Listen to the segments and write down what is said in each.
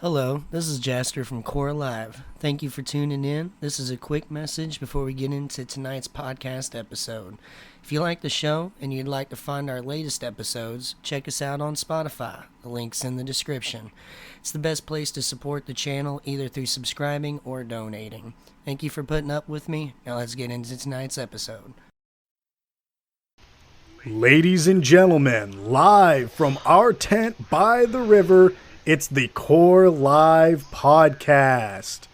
Hello, this is Jaster from KoR Live. Thank you for tuning in. This is a quick message before we get into tonight's podcast episode. If you like the show and you'd like to find our latest episodes, check us out on Spotify. The link's in the description. It's the best place to support the channel either through subscribing or donating. Thank you for putting up with me. Now let's get into tonight's episode. Ladies and gentlemen, live from our tent by the river, it's the KoR Live podcast.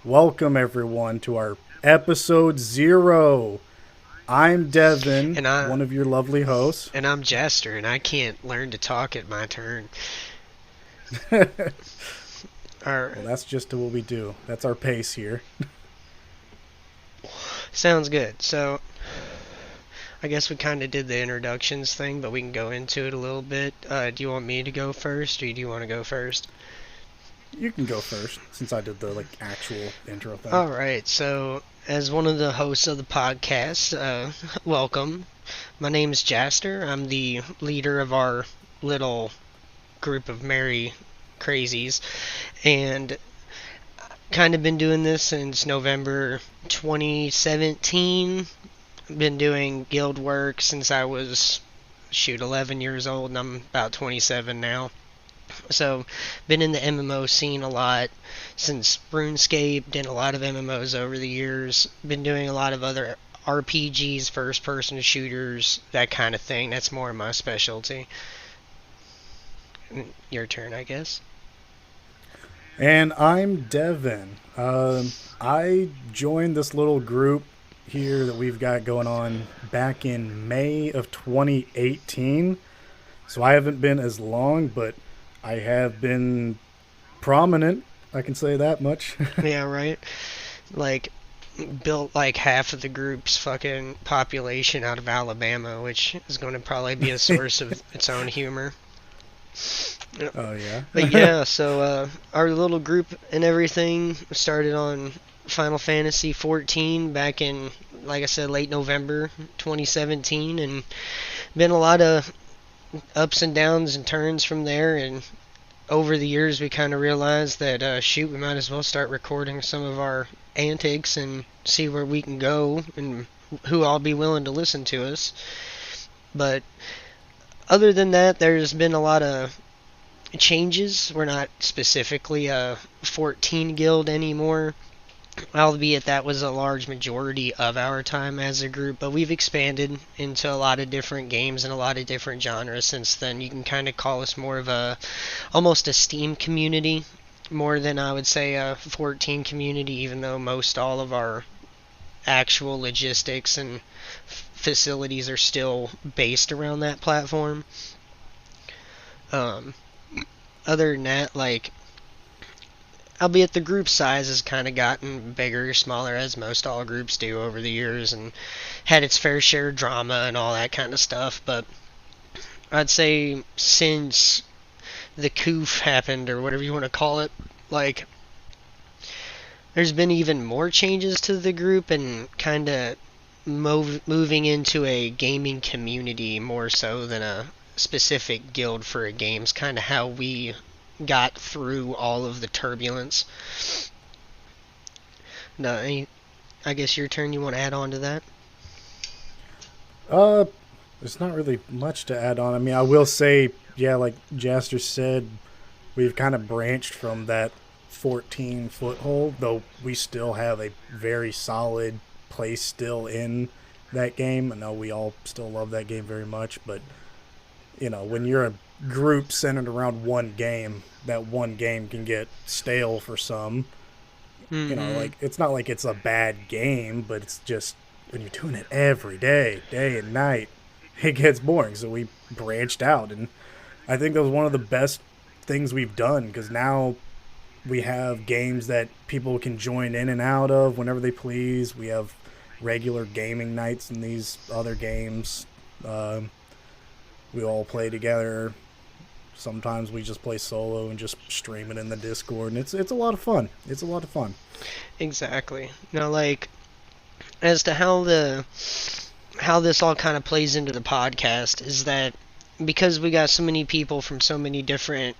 Welcome everyone to our episode 0. I'm Devin, one of your lovely hosts. And I'm Jaster, and I can't learn to talk at my turn. Well, that's just what we do. That's our pace here. Sounds good. So, I guess we kind of did the introductions thing, but we can go into it a little bit. Do you want me to go first, or do you want to go first? You can go first, since I did the actual intro thing. Alright, so as one of the hosts of the podcast, welcome. My name is Jaster. I'm the leader of our little group of merry crazies, and kind of been doing this since November 2017. Been doing guild work since I was 11 years old, and I'm about 27 now. So been in the MMO scene a lot since RuneScape, did a lot of MMOs over the years, been doing a lot of other RPGs, first person shooters, that kind of thing. That's more my specialty. Your turn, I guess. And I'm Devin. I joined this little group here that we've got going on back in May of 2018. So I haven't been as long, but I have been prominent. I can say that much. Yeah, right. Built half of the group's fucking population out of Alabama, which is going to probably be a source of its own humor. Oh, yeah? But yeah, so our little group and everything started on Final Fantasy 14 back in, like I said, late November 2017, and been a lot of ups and downs and turns from there, and over the years we kind of realized that we might as well start recording some of our antics and see where we can go and who all be willing to listen to us. But other than that, there's been a lot of changes. We're not specifically a 14 guild anymore, albeit that was a large majority of our time as a group, but we've expanded into a lot of different games and a lot of different genres since then. You can kind of call us more of almost a Steam community, more than I would say a 14 community, even though most all of our actual logistics and facilities are still based around that platform. Other than that, albeit the group size has kind of gotten bigger or smaller, as most all groups do over the years, and had its fair share of drama and all that kind of stuff. But I'd say since the coof happened, or whatever you want to call it, there's been even more changes to the group and kind of moving into a gaming community more so than a specific guild for a game. It's kind of how we got through all of the turbulence. No, I guess your turn. You want to add on to that? There's not really much to add on. I mean, I will say, yeah, like Jaster said, we've kind of branched from that 14 foothold, though we still have a very solid place still in that game. I know we all still love that game very much, but when you're a group centered around one game, that one game can get stale for some. Mm-hmm. It's not like it's a bad game, but it's just when you're doing it every day and night, it gets boring. So we branched out, and I think that was one of the best things we've done, because now we have games that people can join in and out of whenever they please. We have regular gaming nights in these other games. We all play together. Sometimes we just play solo and just stream it in the Discord, and it's a lot of fun. It's a lot of fun. Exactly. Now, as to how this all kind of plays into the podcast is that because we got so many people from so many different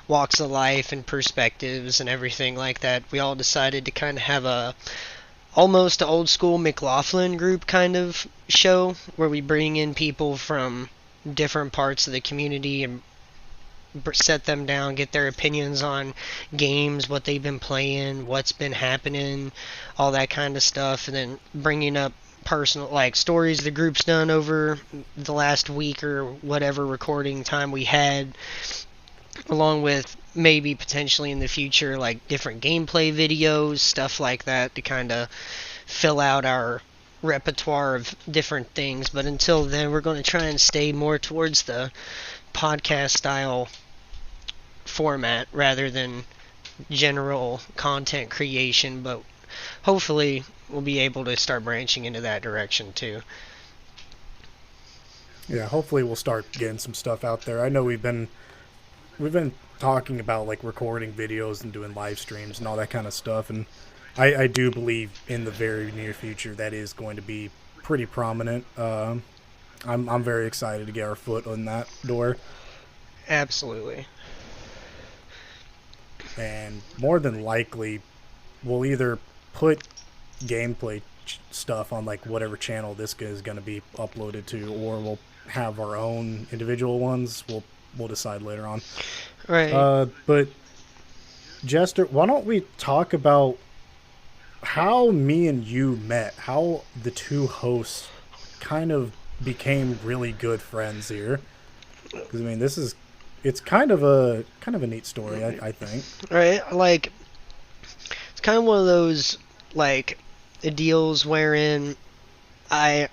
walks of life and perspectives and everything like that, we all decided to kind of have a almost a old school McLaughlin group kind of show where we bring in people from different parts of the community and set them down, get their opinions on games, what they've been playing, what's been happening, all that kind of stuff, and then bringing up personal like stories the group's done over the last week or whatever recording time we had, along with maybe potentially in the future like different gameplay videos, stuff like that, to kind of fill out our repertoire of different things. But until then, we're going to try and stay more towards the podcast style format rather than general content creation, but hopefully we'll be able to start branching into that direction too. Yeah, hopefully we'll start getting some stuff out there. I know we've been talking about like recording videos and doing live streams and all that kind of stuff, and I do believe in the very near future that is going to be pretty prominent. I'm very excited to get our foot on that door. Absolutely. And more than likely, we'll either put gameplay stuff on like whatever channel this is going to be uploaded to, or we'll have our own individual ones. We'll decide later on. Right. But Jester, why don't we talk about how me and you met? How the two hosts kind of became really good friends here? Because I mean, it's kind of a neat story, I think. Right. Like, it's kind of one of those like deals wherein I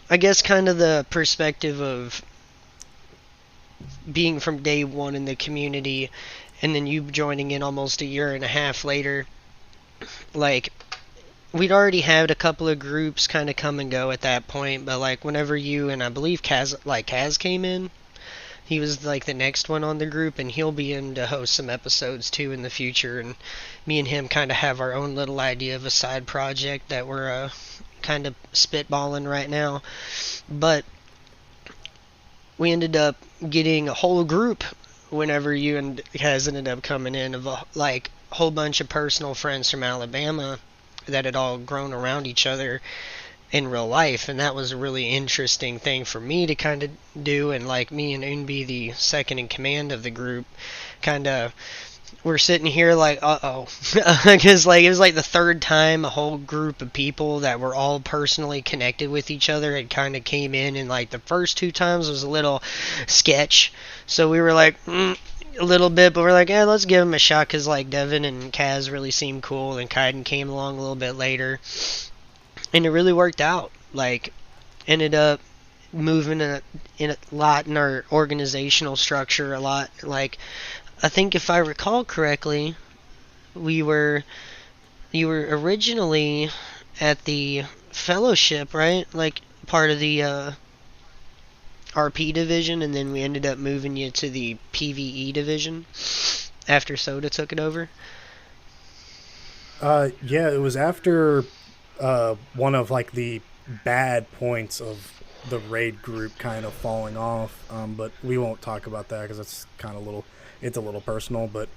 guess kind of the perspective of being from day one in the community, and then you joining in almost a year and a half later. Like, we'd already had a couple of groups kind of come and go at that point, but like whenever you and I believe Kaz came in, he was like the next one on the group, and he'll be in to host some episodes too in the future. And me and him kind of have our own little idea of a side project that we're kind of spitballing right now. But we ended up getting a whole group whenever you and Kaz ended up coming in of a whole bunch of personal friends from Alabama that had all grown around each other in real life, and that was a really interesting thing for me to kind of do. And like me and Unbi, the second in command of the group, kind of we're sitting here like, because like it was like the third time a whole group of people that were all personally connected with each other had kind of came in, and like the first two times was a little sketch, so we were like a little bit, but we're like, yeah, let's give them a shot, because like Devin and Kaz really seemed cool, and Kaiden came along a little bit later, and it really worked out. Like, ended up moving in a lot in our organizational structure a lot. Like, I think if I recall correctly, you were originally at the fellowship, right? Like part of the RP division, and then we ended up moving you to the PvE division after Soda took it over. Yeah, it was after one of like the bad points of the raid group kind of falling off, but we won't talk about that because it's kind of it's a little personal. But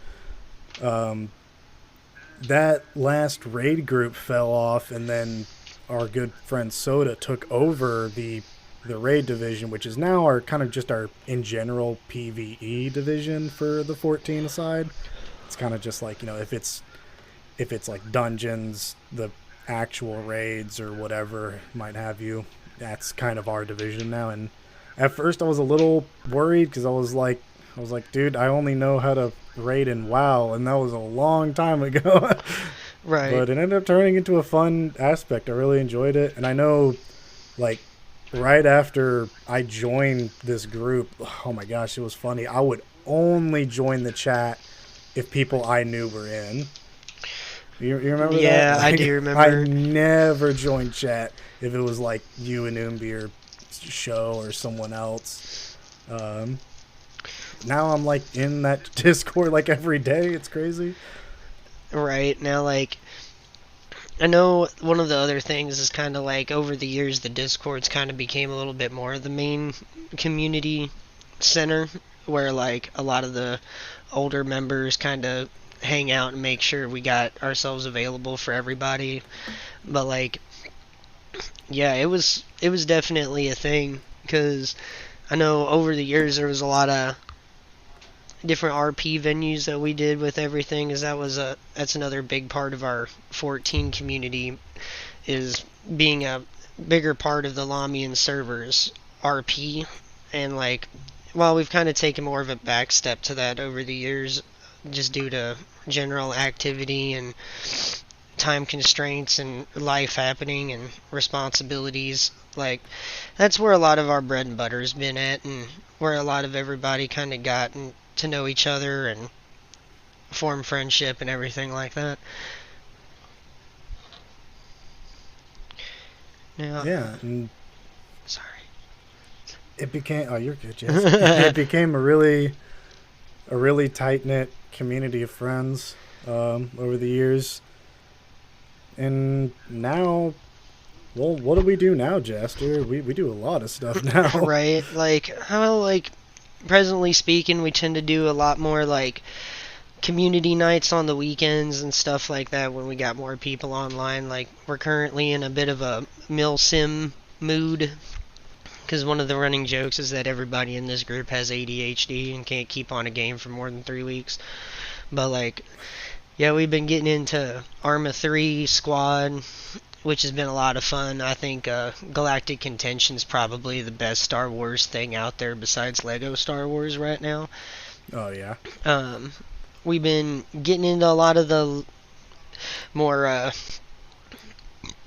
that last raid group fell off, and then our good friend Soda took over the raid division, which is now our kind of just our in general PvE division for the 14 aside. It's kind of just like, you know, if it's like dungeons, the actual raids or whatever might have you, that's kind of our division now. And at first I was a little worried because I was like, dude, I only know how to raid in WoW, and that was a long time ago. Right. But it ended up turning into a fun aspect. I really enjoyed it. And I know, like, right after I joined this group, oh my gosh, it was funny. I would only join the chat if people I knew were in. You remember that? Yeah, Like, I do remember. I never joined chat if it was like you and Umbi or Show or someone else. Now I'm like in that Discord like every day. It's crazy. Right. Now, like, I know one of the other things is kind of like over the years the Discords kind of became a little bit more of the main community center where like a lot of the older members kind of hang out and make sure we got ourselves available for everybody. But like, yeah, it was definitely a thing because I know over the years there was a lot of different RP venues that we did with everything. Is that's another big part of our 14 community is being a bigger part of the Lamian servers RP, and like, well, we've kind of taken more of a back step to that over the years just due to general activity and time constraints and life happening and responsibilities. Like, that's where a lot of our bread and butter's been at, and where a lot of everybody kind of gotten to know each other and form friendship and everything like that. Now, Yeah, and sorry. it became. Oh, you're good, Jess. It became a really tight knit community of friends over the years, and now, well, what do we do now, Jester? We do a lot of stuff now. Right, like, how, like, presently speaking, we tend to do a lot more, like, community nights on the weekends and stuff like that when we got more people online. Like, we're currently in a bit of a mill sim mood, because one of the running jokes is that everybody in this group has ADHD and can't keep on a game for more than 3 weeks. But, like, yeah, we've been getting into Arma 3 Squad, which has been a lot of fun. I think Galactic Contention's probably the best Star Wars thing out there besides Lego Star Wars right now. Oh yeah. We've been getting into a lot of the more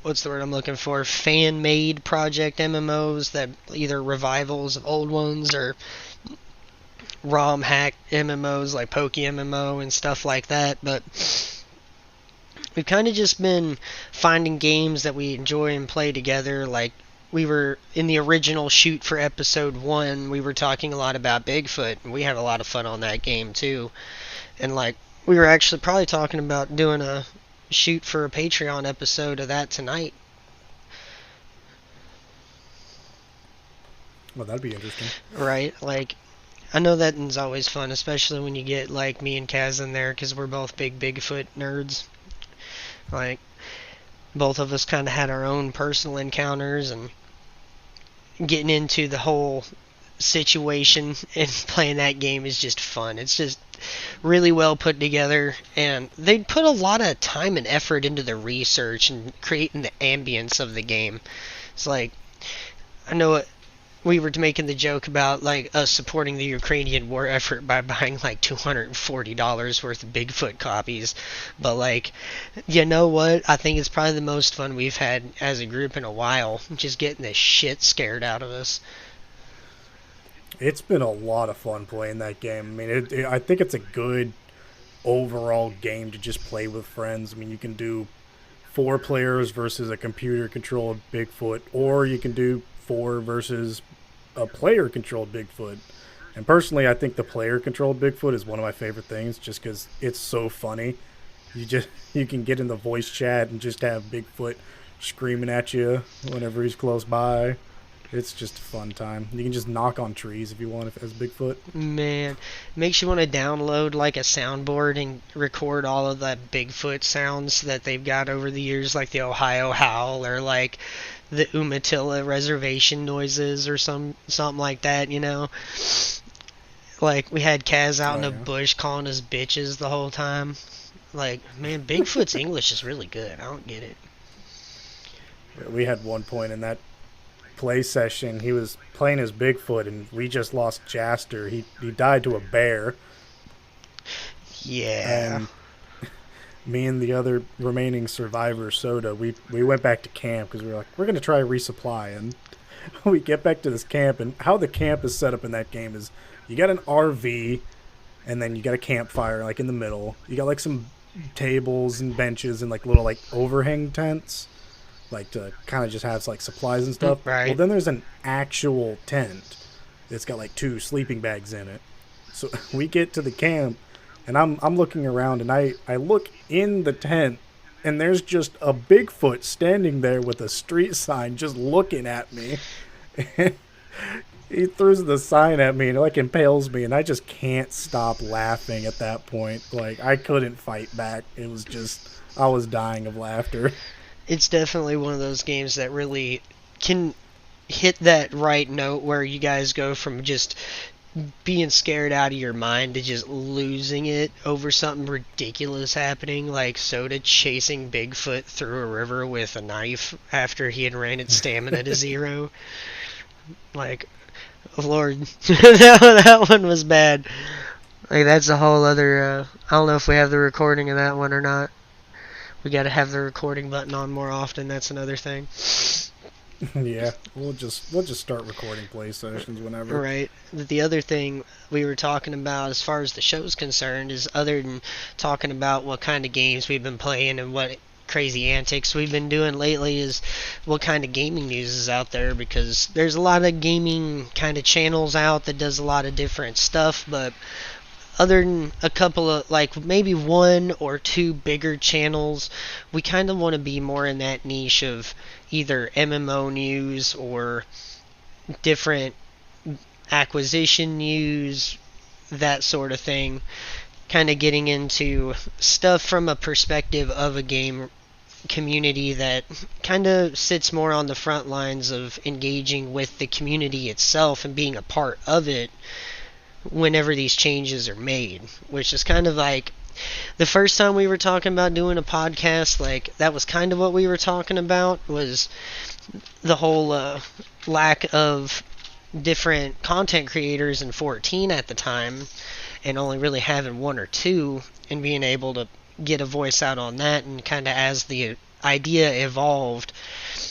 what's the word I'm looking for? Fan-made project MMOs that either revivals of old ones or ROM hack MMOs like Poke MMO and stuff like that. But we've kind of just been finding games that we enjoy and play together. Like, we were in the original shoot for episode 1, we were talking a lot about Bigfoot, and we had a lot of fun on that game too. And like, we were actually probably talking about doing a shoot for a Patreon episode of that tonight. Well, that'd be interesting. Right? Like, I know that is always fun, especially when you get like me and Kaz in there, because we're both big Bigfoot nerds. Like, both of us kind of had our own personal encounters, and getting into the whole situation and playing that game is just fun. It's just really well put together, and they put a lot of time and effort into the research and creating the ambience of the game. It's like, I know we were making the joke about like us supporting the Ukrainian war effort by buying like $240 worth of Bigfoot copies, but like, you know what? I think it's probably the most fun we've had as a group in a while, just getting the shit scared out of us. It's been a lot of fun playing that game. I mean, I think it's a good overall game to just play with friends. I mean, you can do 4 players versus a computer-controlled Bigfoot, or you can do 4 versus a player-controlled Bigfoot. And personally, I think the player-controlled Bigfoot is one of my favorite things, just because it's so funny. You can get in the voice chat and just have Bigfoot screaming at you whenever he's close by. It's just a fun time. You can just knock on trees if you want as Bigfoot. Man, makes you want to download like a soundboard and record all of the Bigfoot sounds that they've got over the years, like the Ohio Howl or like the Umatilla reservation noises or something like that, you know? Like, we had Kaz out in the bush calling us bitches the whole time. Like, man, Bigfoot's English is really good. I don't get it. We had one point in that play session, he was playing as Bigfoot, and we just lost Jaster. He died to a bear. Yeah. And me and the other remaining survivor, Soda, we went back to camp because we were like, we're going to try a resupply. And we get back to this camp, and how the camp is set up in that game is you got an RV, and then you got a campfire like in the middle. You got like some tables and benches and like little like overhang tents, like to kind of just have like supplies and stuff. Right. Well, then there's an actual tent that's got like 2 sleeping bags in it. So we get to the camp, and I'm looking around, and I look in the tent, and there's just a Bigfoot standing there with a street sign just looking at me. He throws the sign at me and like impales me, and I just can't stop laughing at that point. Like, I couldn't fight back. It was just, I was dying of laughter. It's definitely one of those games that really can hit that right note where you guys go from just being scared out of your mind to just losing it over something ridiculous happening, like Soda chasing Bigfoot through a river with a knife after he had ran its stamina to zero. Like, oh Lord, that one was bad. Like, that's a whole other, I don't know if we have the recording of that one or not. We gotta have the recording button on more often, that's another thing. Yeah, we'll just start recording play sessions whenever. Right. The other thing we were talking about as far as the show's concerned is, other than talking about what kind of games we've been playing and what crazy antics we've been doing lately, is what kind of gaming news is out there, because there's a lot of gaming kind of channels out that does a lot of different stuff, but other than a couple of, like, maybe one or two bigger channels, we kind of want to be more in that niche of either MMO news or different acquisition news, that sort of thing. Kind of getting into stuff from a perspective of a game community that kind of sits more on the front lines of engaging with the community itself and being a part of it whenever these changes are made, which is kind of like the first time we were talking about doing a podcast. Like, that was kind of what we were talking about, was the whole lack of different content creators in 14 at the time, and only really having one or two, and being able to get a voice out on that. And kind of as the idea evolved,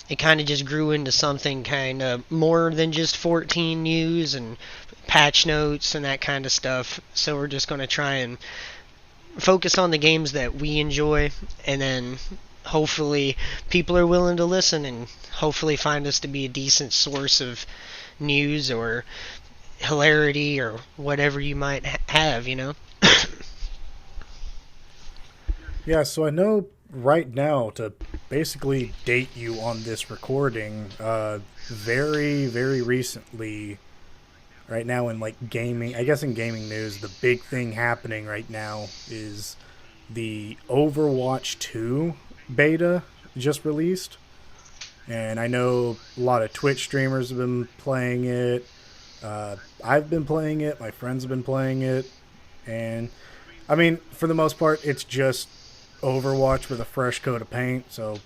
it kind of just grew into something kind of more than just 14 news and patch notes and that kind of stuff. So we're just going to try and focus on the games that we enjoy, and then hopefully people are willing to listen and hopefully find us to be a decent source of news or hilarity or whatever you might have, you know? Yeah, so I know right now, to basically date you on this recording, very, very recently, right now in like gaming, I guess in gaming news, the big thing happening right now is the Overwatch 2 beta just released. And I know a lot of Twitch streamers have been playing it. I've been playing it. My friends have been playing it. And, I mean, for the most part, it's just Overwatch with a fresh coat of paint. So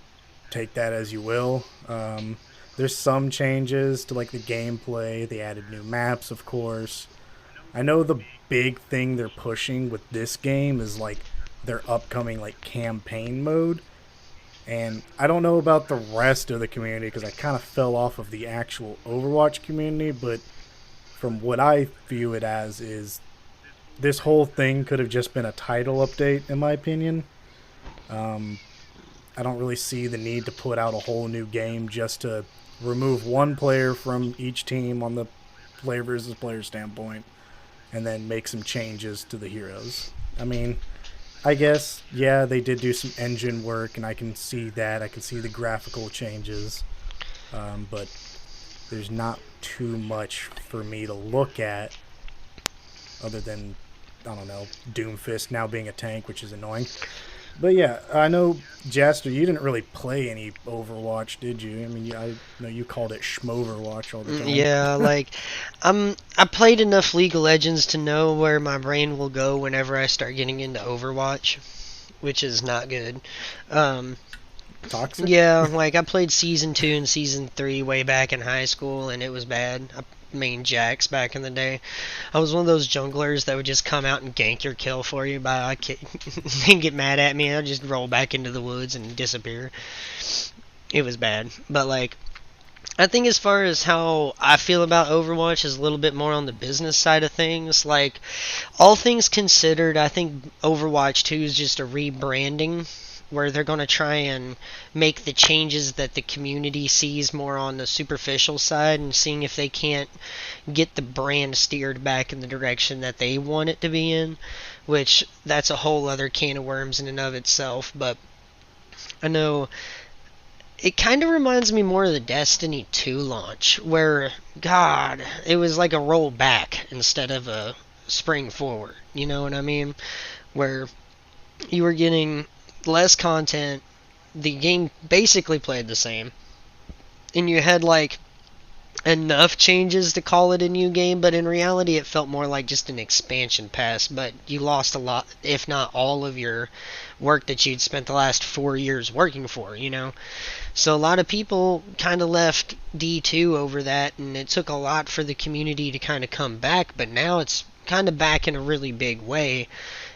take that as you will. There's some changes to like the gameplay. They added new maps, of course. I know the big thing they're pushing with this game is like their upcoming like campaign mode. And I don't know about the rest of the community because I kind of fell off of the actual Overwatch community, but from what I view it as is this whole thing could have just been a title update, in my opinion. I don't really see the need to put out a whole new game just to remove one player from each team on the player versus player standpoint and then make some changes to the heroes. I mean, I guess, yeah, they did do some engine work, and I can see that. I can see the graphical changes. But there's not too much for me to look at other than, I don't know, Doomfist now being a tank, which is annoying. But yeah, I know, Jaster, you didn't really play any Overwatch, did you? I mean, I know you called it Schmoverwatch all the time. Yeah, like, I played enough League of Legends to know where my brain will go whenever I start getting into Overwatch, which is not good. Toxic? Yeah, like, I played Season 2 and Season 3 way back in high school, and it was bad. I main Jax back in the day. I was one of those junglers that would just come out and gank your kill for you by and get mad at me. I'd just roll back into the woods and disappear. It was bad. But, like, I think as far as how I feel about Overwatch is a little bit more on the business side of things. Like, all things considered, I think Overwatch 2 is just a rebranding where they're going to try and make the changes that the community sees more on the superficial side, and seeing if they can't get the brand steered back in the direction that they want it to be in, which that's a whole other can of worms in and of itself. But I know it kind of reminds me more of the Destiny 2 launch, where, God, it was like a roll back instead of a spring forward. You know what I mean? Where you were getting less content, the game basically played the same, and you had like enough changes to call it a new game, but in reality it felt more like just an expansion pass, but you lost a lot, if not all of your work that you'd spent the last 4 years working for, you know? So a lot of people kind of left D2 over that, and it took a lot for the community to kind of come back, but now it's kind of back in a really big way,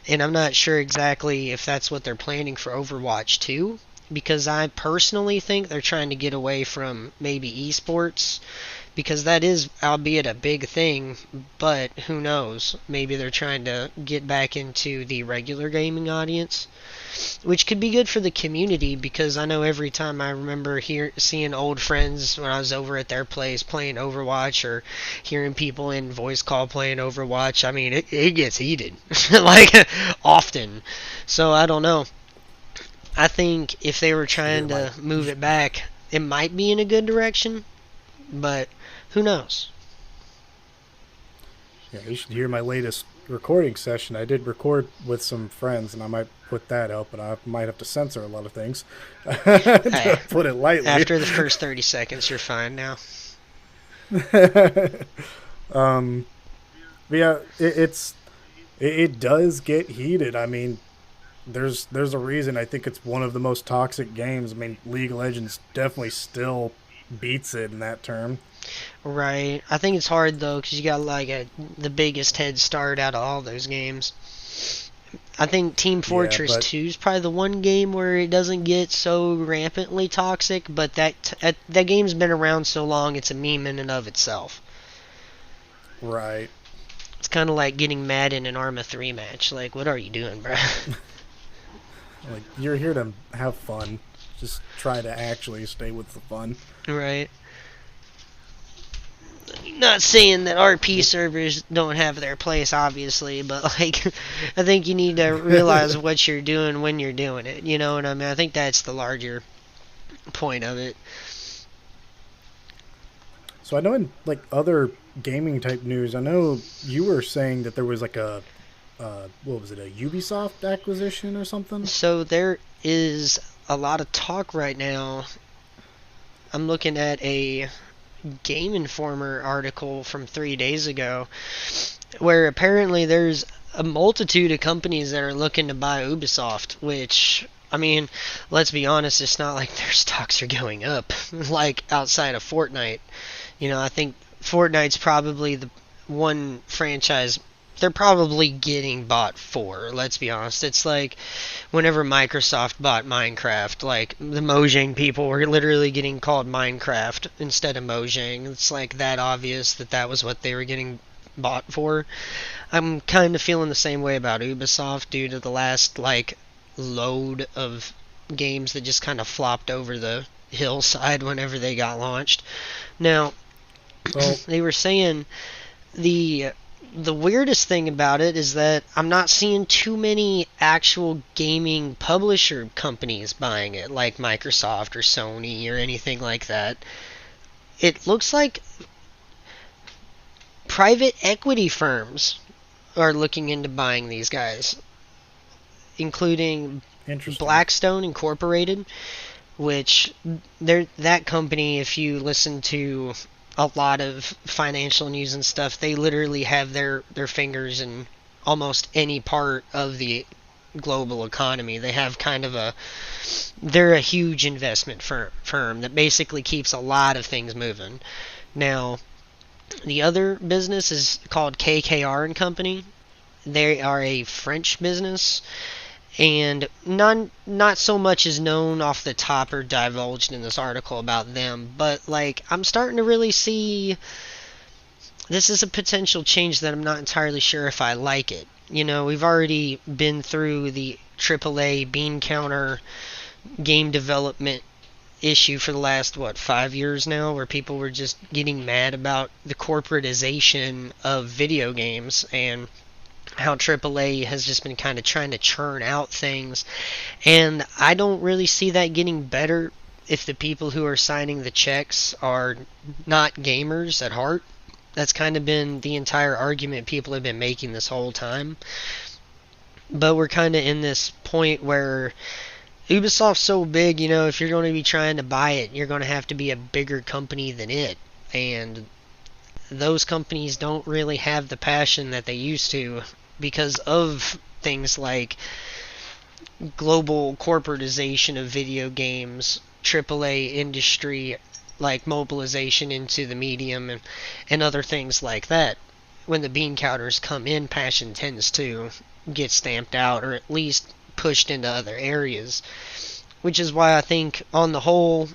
and I'm not sure exactly if that's what they're planning for Overwatch 2, because I personally think they're trying to get away from maybe esports, because that is, albeit a big thing, but who knows, maybe they're trying to get back into the regular gaming audience, which could be good for the community, because I know every time I remember seeing old friends when I was over at their place playing Overwatch, or hearing people in voice call playing Overwatch, I mean, it gets heated, like, often. So I don't know. I think if they were trying to move it back, it might be in a good direction, but who knows? Yeah, you should hear my latest recording session. I did record with some friends, and I might put that out, but I might have to censor a lot of things. To put it lightly. After the first 30 seconds, you're fine now. Yeah, it does get heated. I mean, there's a reason. I think it's one of the most toxic games. I mean, League of Legends definitely still beats it in that term. Right. I think it's hard though, because you got like the biggest head start out of all those games. I think Team Fortress 2 is probably the one game where it doesn't get so rampantly toxic, but that game's been around so long, it's a meme in and of itself. Right. It's kind of like getting mad in an Arma 3 match. Like, what are you doing, bro? Like, you're here to have fun. Just try to actually stay with the fun. Right. Not saying that RP servers don't have their place, obviously, but like, I think you need to realize what you're doing when you're doing it. You know what I mean? I think that's the larger point of it. So I know in like other gaming type news, I know you were saying that there was like a what was it, a Ubisoft acquisition or something? So there is a lot of talk right now. I'm looking at a Game Informer article from 3 days ago, where apparently there's a multitude of companies that are looking to buy Ubisoft, which, I mean, let's be honest, it's not like their stocks are going up, like outside of Fortnite. You know, I think Fortnite's probably the one franchise they're probably getting bought for, let's be honest. It's like whenever Microsoft bought Minecraft, like the Mojang people were literally getting called Minecraft instead of Mojang. It's like that obvious that was what they were getting bought for. I'm kind of feeling the same way about Ubisoft due to the last like load of games that just kind of flopped over the hillside whenever they got launched. Now, they were saying the weirdest thing about it is that I'm not seeing too many actual gaming publisher companies buying it, like Microsoft or Sony or anything like that. It looks like private equity firms are looking into buying these guys, including Blackstone Incorporated, which that company, if you listen to a lot of financial news and stuff, they literally have their fingers in almost any part of the global economy. They have they're a huge investment firm that basically keeps a lot of things moving. Now, the other business is called KoR and Company. They are a French business, and not so much is known off the top or divulged in this article about them, but like I'm starting to really see this is a potential change that I'm not entirely sure if I like it. You know, we've already been through the AAA bean counter game development issue for the last 5 years now, where people were just getting mad about the corporatization of video games, and how AAA has just been kind of trying to churn out things. And I don't really see that getting better if the people who are signing the checks are not gamers at heart. That's kind of been the entire argument people have been making this whole time. But we're kind of in this point where Ubisoft's so big, if you're going to be trying to buy it, you're going to have to be a bigger company than it. And those companies don't really have the passion that they used to because of things like global corporatization of video games, AAA industry, like mobilization into the medium, and other things like that. When the bean counters come in, passion tends to get stamped out, or at least pushed into other areas. Which is why I think, on the whole,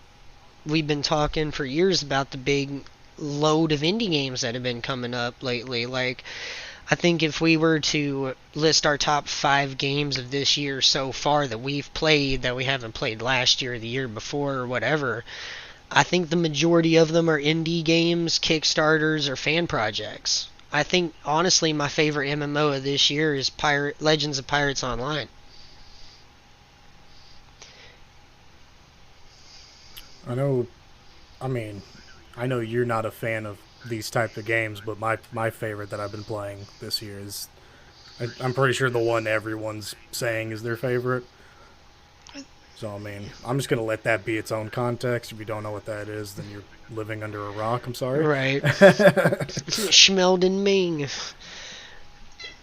we've been talking for years about the big load of indie games that have been coming up lately. Like, I think if we were to list our top 5 games of this year so far that we've played, that we haven't played last year or the year before or whatever, I think the majority of them are indie games, Kickstarters, or fan projects. I think, honestly, my favorite MMO of this year is Legends of Pirates Online. I know you're not a fan of these type of games, but my favorite that I've been playing this year is, I'm pretty sure the one everyone's saying is their favorite. So, I'm just going to let that be its own context. If you don't know what that is, then you're living under a rock. I'm sorry. Right. Schmelden Ming.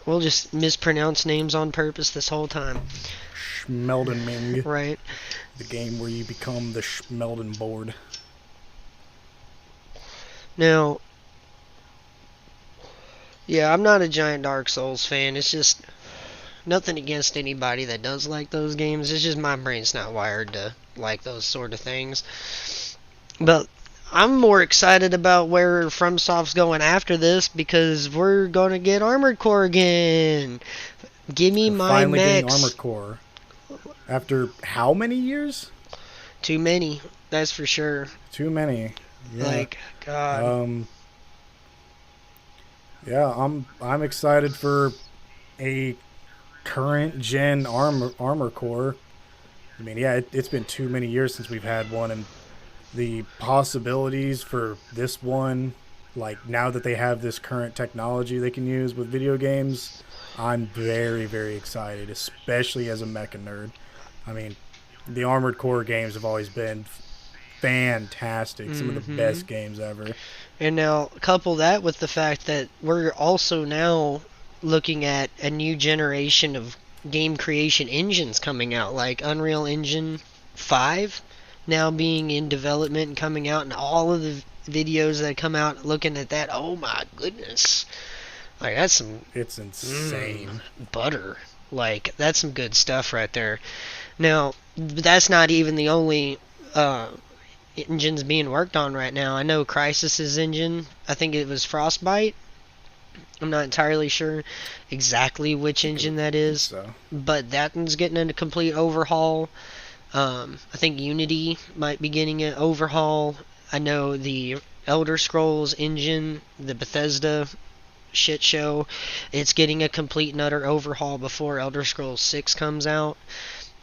We'll just mispronounce names on purpose this whole time. Schmelden Ming. Right. The game where you become the Schmelden board. Now, yeah, I'm not a giant Dark Souls fan. It's just nothing against anybody that does like those games. It's just my brain's not wired to like those sort of things. But I'm more excited about where FromSoft's going after this, because we're going to get Armored Core again. Give me my finally mechs. Getting Armored Core. After how many years? Too many, that's for sure. Too many. Yeah. Like, God. Yeah, I'm excited for a current gen armor core. It's been too many years since we've had one, and the possibilities for this one, like now that they have this current technology they can use with video games, I'm very, very excited, especially as a mecha nerd. The Armored Core games have always been fantastic. Some of the best games ever. And now couple that with the fact that we're also now looking at a new generation of game creation engines coming out, like Unreal Engine 5 now being in development and coming out, and all of the videos that come out looking at that, oh my goodness. Like, that's some... It's insane. Butter. Like, that's some good stuff right there. Now, that's not even the only engines being worked on right now. I know Crysis's engine, I think it was Frostbite. I'm not entirely sure exactly which engine that is, but that one's getting a complete overhaul. I think Unity might be getting an overhaul. I know the Elder Scrolls engine, the Bethesda shit show, it's getting a complete and utter overhaul before Elder Scrolls 6 comes out.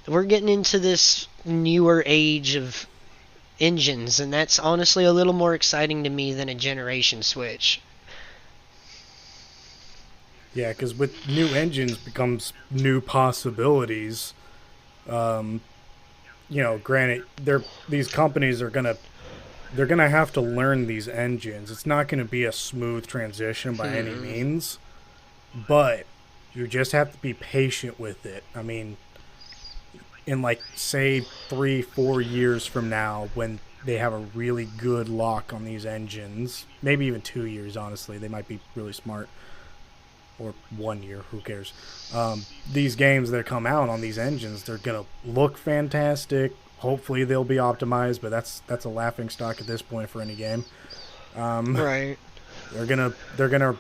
We're getting into this newer age of engines, and that's honestly a little more exciting to me than a generation switch. Yeah, because with new engines becomes new possibilities. Granted, these companies are they're gonna have to learn these engines. It's not gonna be a smooth transition by any means, but you just have to be patient with it. In say 3-4 years from now, when they have a really good lock on these engines, maybe even 2 years, honestly, they might be really smart. Or 1 year, who cares? These games that come out on these engines, they're gonna look fantastic. Hopefully they'll be optimized, but that's a laughing stock at this point for any game. Right. They're gonna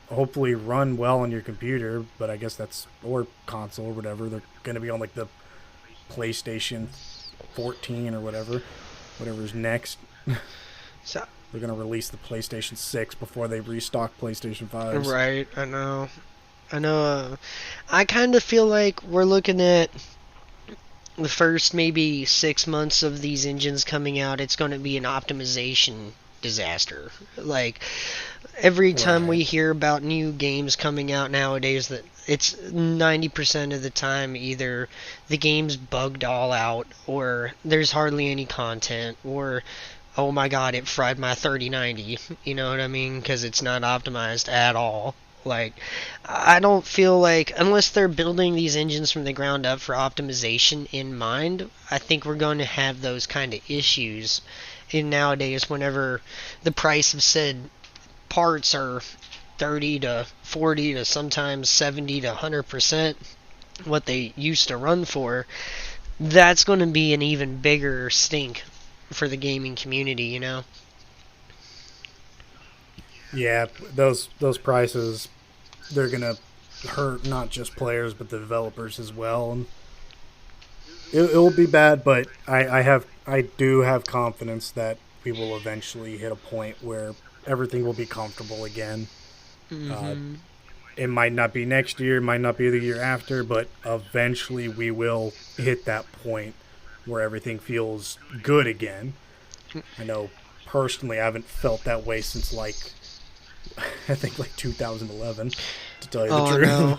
hopefully run well on your computer, but I guess or console or whatever. They're gonna be on the PlayStation 14 or whatever's next. So they're going to release the PlayStation 6 before they restock PlayStation 5s. Right, I know. I know. I kind of feel like we're looking at the first maybe 6 months of these engines coming out. It's going to be an optimization disaster. Like every time Right. we hear about new games coming out nowadays, that it's 90% of the time either the game's bugged all out, or there's hardly any content, or oh my god, it fried my 3090. You know what I mean? Because it's not optimized at all. Like, I don't feel like, unless they're building these engines from the ground up for optimization in mind, I think we're going to have those kind of issues in nowadays whenever the price of said parts are 30 to 40 to sometimes 70 to 100% what they used to run for. That's going to be an even bigger stink for the gaming community, you know? Yeah, those prices, they're gonna hurt not just players but the developers as well, and it will be bad. But I do have confidence that we will eventually hit a point where everything will be comfortable again. Uh, Mm-hmm. it might not be next year, it might not be the year after, but eventually we will hit that point where everything feels good again. I know personally I haven't felt that way since like I think like 2011, to tell you the Oh truth. no.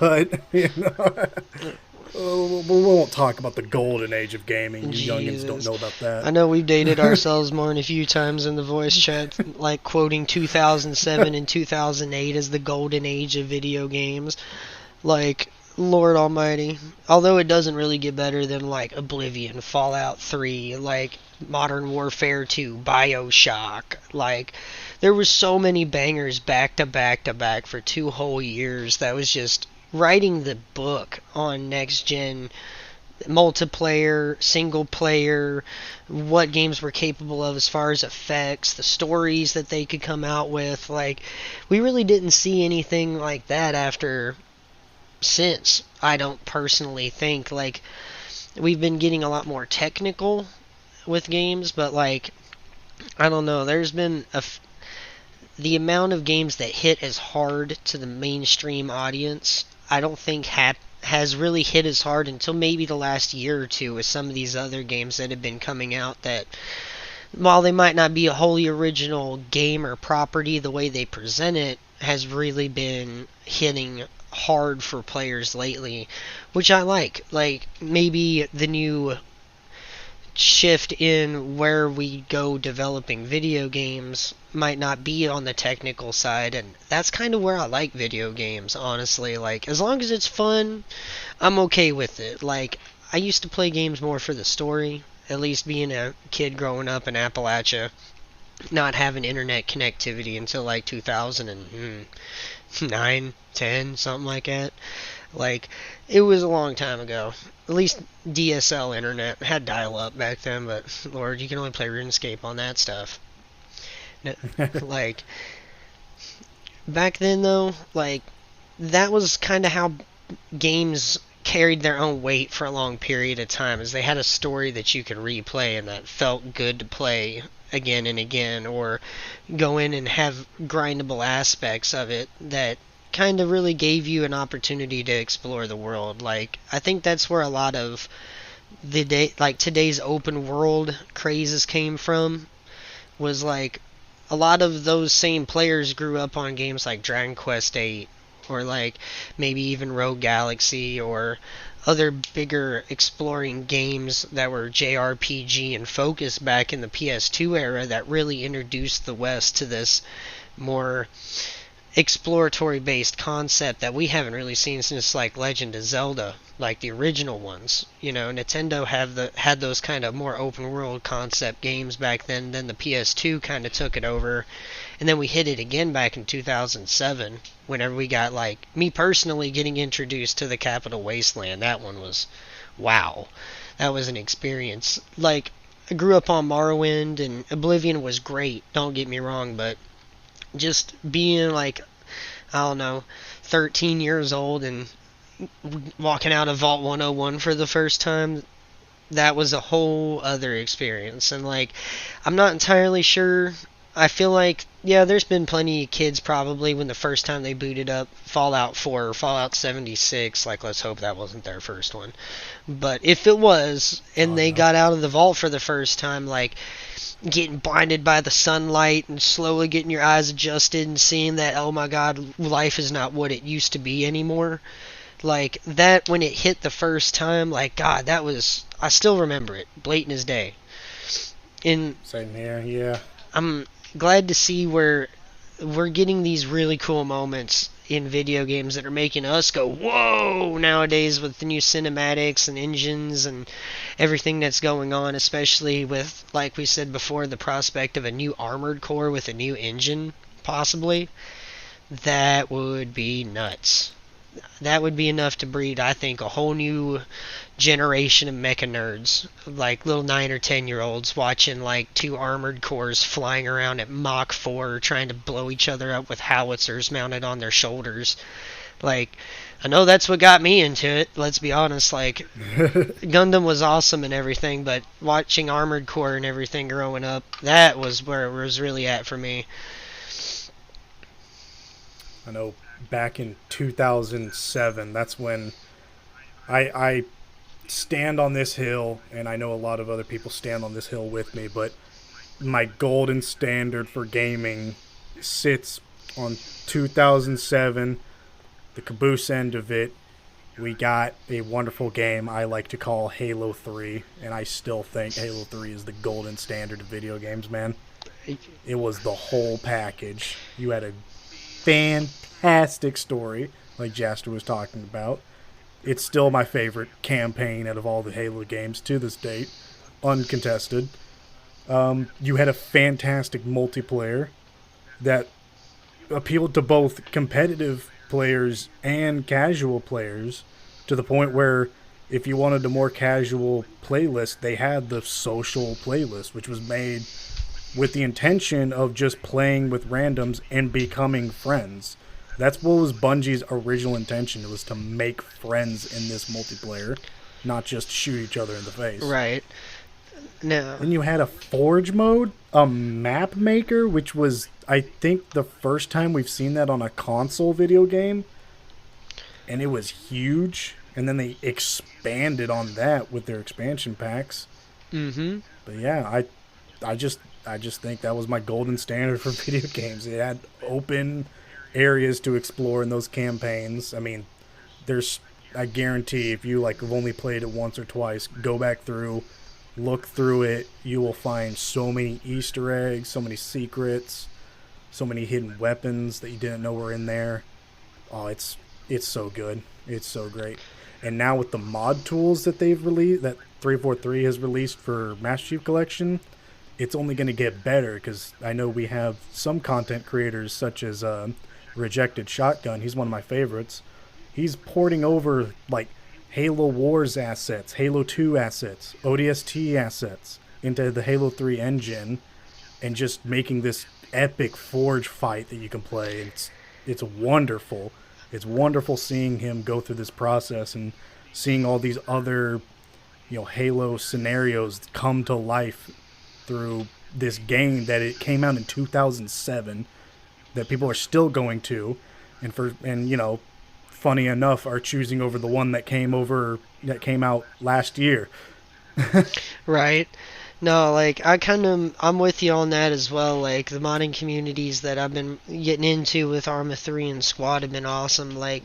But we won't talk about the golden age of gaming. You youngins don't Jesus. know about I that. know we've dated ourselves more than a few times in the voice chat, like quoting 2007 and 2008 as the golden age of video games. Like, Lord Almighty. Although it doesn't really get better than, like, Oblivion, Fallout 3, like, Modern Warfare 2, Bioshock. Like, there was so many bangers back to back to back for 2 whole years that was just writing the book on next gen multiplayer, single player, what games were capable of as far as effects, the stories that they could come out with. Like, we really didn't see anything like that after since. I don't personally think. Like, we've been getting a lot more technical with games, but like, I don't know. There's been the amount of games that hit as hard to the mainstream audience, I don't think has really hit as hard until maybe the last year or two with some of these other games that have been coming out that, while they might not be a wholly original game or property, the way they present it has really been hitting hard for players lately, which I like. Like, maybe the new shift in where we go developing video games might not be on the technical side, and that's kind of where I like video games, honestly. Like, as long as it's fun, I'm okay with it. Like, I used to play games more for the story, at least being a kid growing up in Appalachia, not having internet connectivity until like 2009, 10, something like that. Like, it was a long time ago. At least DSL internet had dial-up back then, but Lord, you can only play RuneScape on that stuff. Like, back then though, like, that was kind of how games carried their own weight for a long period of time, as they had a story that you could replay and that felt good to play again and again, or go in and have grindable aspects of it that kind of really gave you an opportunity to explore the world. Like, I think that's where a lot of like today's open world crazes came from, was like a lot of those same players grew up on games like Dragon Quest VIII, or like maybe even Rogue Galaxy, or other bigger exploring games that were JRPG and focused back in the PS2 era that really introduced the West to this more exploratory based concept that we haven't really seen since like Legend of Zelda, like the original ones. You know, Nintendo had those kind of more open world concept games back then the PS2 kind of took it over, and then we hit it again back in 2007 whenever we got, like, me personally getting introduced to the Capital Wasteland. That one was wow. That was an experience. Like, I grew up on Morrowind, and Oblivion was great, don't get me wrong, but just being like, I don't know, 13 years old and walking out of Vault 101 for the first time, that was a whole other experience. And like, I'm not entirely sure I feel like, yeah, there's been plenty of kids probably when the first time they booted up Fallout 4 or Fallout 76, like, let's hope that wasn't their first one. But if it was, and Oh, they no. got out of the vault for the first time, like, getting blinded by the sunlight and slowly getting your eyes adjusted and seeing that, oh my god, life is not what it used to be anymore. Like, that, when it hit the first time, like, God, that was, I still remember it, blatant as day. And Same here, yeah. I'm glad to see where we're getting these really cool moments in video games that are making us go whoa nowadays with the new cinematics and engines and everything that's going on, especially with, like we said before, the prospect of a new Armored Core with a new engine possibly. That would be nuts. That would be enough to breed, I think, a whole new generation of mecha nerds, like little 9 or 10-year-olds watching like two Armored Cores flying around at Mach 4 trying to blow each other up with howitzers mounted on their shoulders. Like, I know that's what got me into it, let's be honest. Like, Gundam was awesome and everything, but watching Armored Core and everything growing up, that was where it was really at for me. I know back in 2007, that's when I stand on this hill, and I know a lot of other people stand on this hill with me, but my golden standard for gaming sits on 2007, the caboose end of it. We got a wonderful game I like to call Halo 3, and I still think Halo 3 is the golden standard of video games, man. It was the whole package. You had a fantastic story, like Jaster was talking about. It's still my favorite campaign out of all the Halo games to this date, uncontested. You had a fantastic multiplayer that appealed to both competitive players and casual players, to the point where if you wanted a more casual playlist, they had the social playlist, which was made with the intention of just playing with randoms and becoming friends. That's what was Bungie's original intention. It was to make friends in this multiplayer, not just shoot each other in the face. Right. No. Then you had a Forge mode, a map maker, which was, I think, the first time we've seen that on a console video game. And it was huge. And then they expanded on that with their expansion packs. Mm-hmm. But yeah, I just think that was my golden standard for video games. It had open areas to explore in those campaigns. I mean, I guarantee if you have only played it once or twice, go back through, look through it, you will find so many Easter eggs, so many secrets, so many hidden weapons that you didn't know were in there. Oh, it's so good. It's so great. And now with the mod tools that they've released, that 343 has released for Master Chief Collection, it's only going to get better, because I know we have some content creators such as Rejected Shotgun. He's one of my favorites. He's porting over Halo Wars assets, Halo 2 assets, ODST assets into the Halo 3 engine, and just making this epic Forge fight that you can play. It's wonderful. It's wonderful seeing him go through this process and seeing all these other Halo scenarios come to life through this game that it came out in 2007 that people are still going to, and funny enough, are choosing over the one that came out last year. Right. No, I'm with you on that as well. Like, the modding communities that I've been getting into with Arma 3 and Squad have been awesome. Like,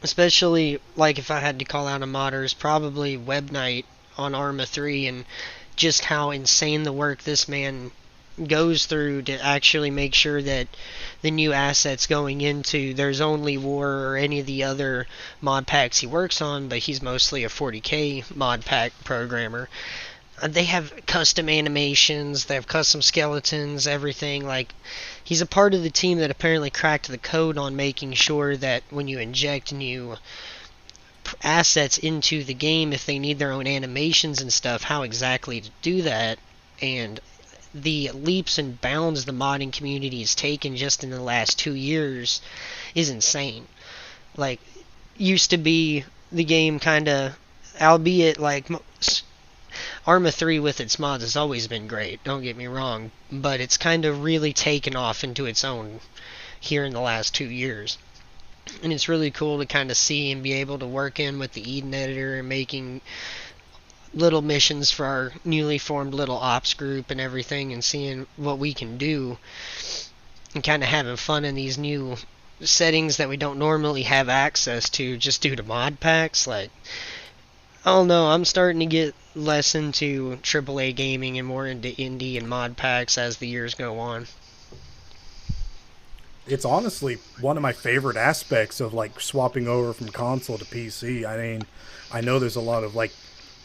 especially, if I had to call out a modder, is probably Web Knight on Arma 3, and just how insane the work this man goes through to actually make sure that the new assets going into There's Only War or any of the other mod packs he works on, but he's mostly a 40k mod pack programmer. They have custom animations, they have custom skeletons, everything. Like, he's a part of the team that apparently cracked the code on making sure that when you inject new assets into the game, if they need their own animations and stuff, how exactly to do that. And the leaps and bounds the modding community has taken just in the last 2 years is insane. Like, used to be the game kind of, albeit Arma 3 with its mods has always been great, don't get me wrong, but it's kind of really taken off into its own here in the last 2 years. And it's really cool to kind of see and be able to work in with the Eden editor and making little missions for our newly formed little ops group and everything, and seeing what we can do and kind of having fun in these new settings that we don't normally have access to just due to mod packs. Like, I don't know, I'm starting to get less into AAA gaming and more into indie and mod packs as the years go on. It's honestly one of my favorite aspects of like swapping over from console to PC. I mean, I know there's a lot of like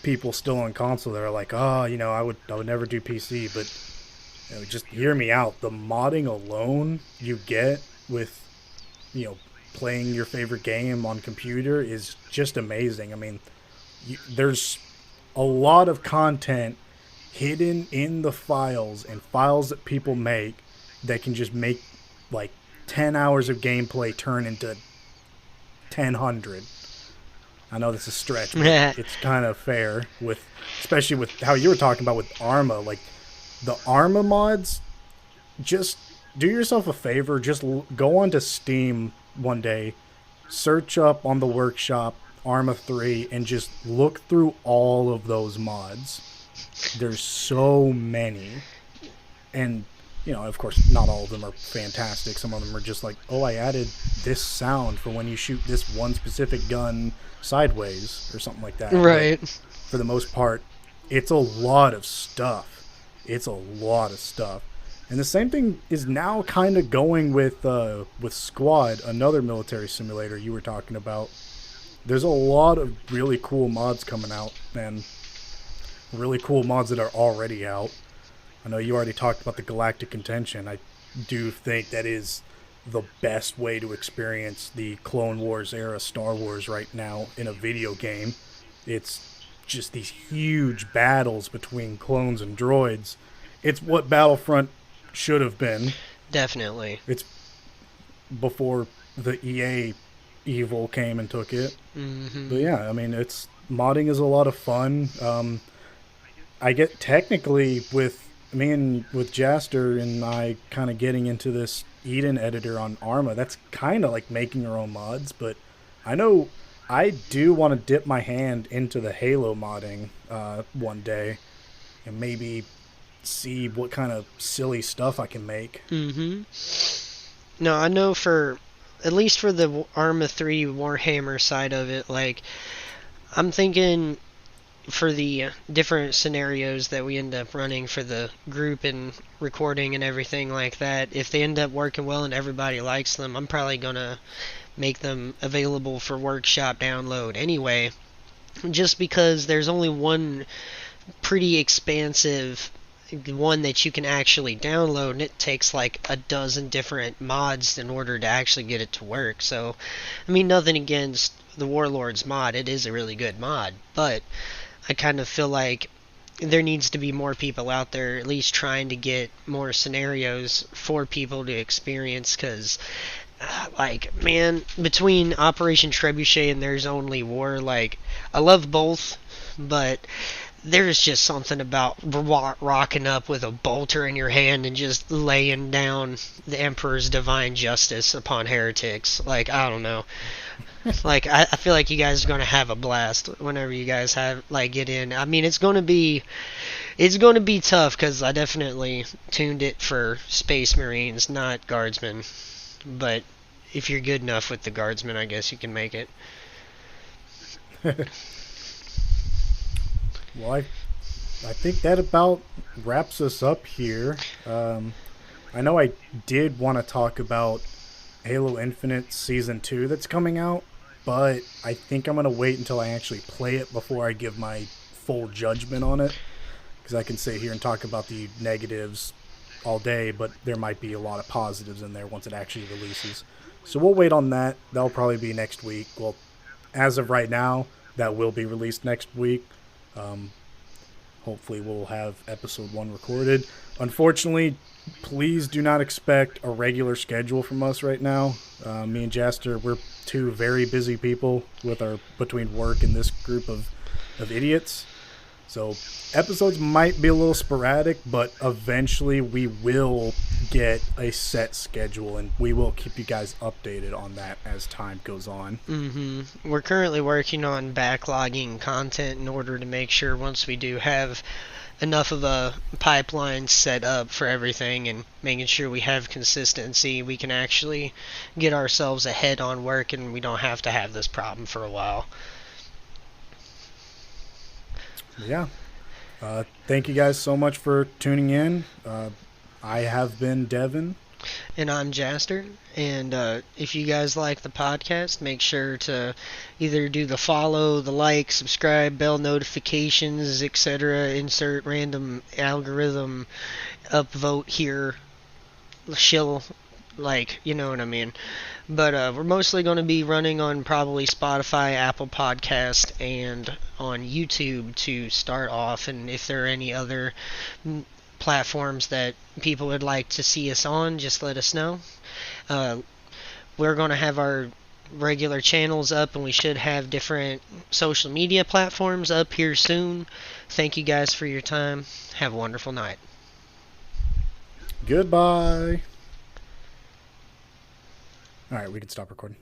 people still on console that are like, oh, you know, I would never do PC, but you know, just hear me out. The modding alone you get with, you know, playing your favorite game on computer is just amazing. I mean, there's a lot of content hidden in the files and files that people make that can just make like 10 hours of gameplay turn into 1,000. I know this is a stretch, but it's kind of fair, with, especially with how you were talking about with Arma. Like, the Arma mods, just do yourself a favor, just go onto Steam one day, search up on the workshop Arma 3, and just look through all of those mods. There's so many. And, you know, of course, not all of them are fantastic. Some of them are just like, oh, I added this sound for when you shoot this one specific gun sideways or something like that. Right. But for the most part, it's a lot of stuff. It's a lot of stuff. And the same thing is now kind of going with Squad, another military simulator you were talking about. There's a lot of really cool mods coming out, and really cool mods that are already out. I know you already talked about the Galactic Contention. I do think that is the best way to experience the Clone Wars era Star Wars right now in a video game. It's just these huge battles between clones and droids. It's what Battlefront should have been. Definitely. It's before the EA evil came and took it. Mm-hmm. But yeah, I mean, modding is a lot of fun. I get technically with Jaster and I kind of getting into this Eden editor on Arma, that's kind of like making our own mods, but I know I do want to dip my hand into the Halo modding one day and maybe see what kind of silly stuff I can make. Mm-hmm. No, I know at least for the Arma 3 Warhammer side of it, like, I'm thinking for the different scenarios that we end up running for the group and recording and everything like that, if they end up working well and everybody likes them, I'm probably going to make them available for workshop download anyway, just because there's only one pretty expansive one that you can actually download, and it takes like a dozen different mods in order to actually get it to work. So, I mean, nothing against the Warlords mod, it is a really good mod, but I kind of feel like there needs to be more people out there at least trying to get more scenarios for people to experience, because like, man, between Operation Trebuchet and There's Only War, like, I love both, but there's just something about rocking up with a bolter in your hand and just laying down the Emperor's divine justice upon heretics. Like, I don't know. Like, I feel like you guys are going to have a blast whenever you guys get in. I mean, it's going to be tough, because I definitely tuned it for Space Marines, not Guardsmen. But if you're good enough with the Guardsmen, I guess you can make it. Well, I think that about wraps us up here. I know I did want to talk about Halo Infinite Season 2 that's coming out, but I think I'm going to wait until I actually play it before I give my full judgment on it, because I can sit here and talk about the negatives all day, but there might be a lot of positives in there once it actually releases. So we'll wait on that. That'll probably be next week. Well, as of right now, that will be released next week. Hopefully we'll have episode 1 recorded. Unfortunately, please do not expect a regular schedule from us right now. Me and Jaster, we're two very busy people with between work and this group of idiots. So episodes might be a little sporadic, but eventually we will get a set schedule, and we will keep you guys updated on that as time goes on. We're currently working on backlogging content in order to make sure once we do have enough of a pipeline set up for everything and making sure we have consistency, we can actually get ourselves ahead on work and we don't have to have this problem for a while. Yeah. Thank you guys so much for tuning in. I have been Devin. And I'm Jaster. And if you guys like the podcast, make sure to either do the follow, the like, subscribe, bell notifications, etc. Insert random algorithm, upvote here, shill, like, you know what I mean. But we're mostly going to be running on probably Spotify, Apple Podcast, and on YouTube to start off. And if there are any other platforms that people would like to see us on, just let us know. We're going to have our regular channels up, and we should have different social media platforms up here soon. Thank you guys for your time. Have a wonderful night. Goodbye. All right, we can stop recording.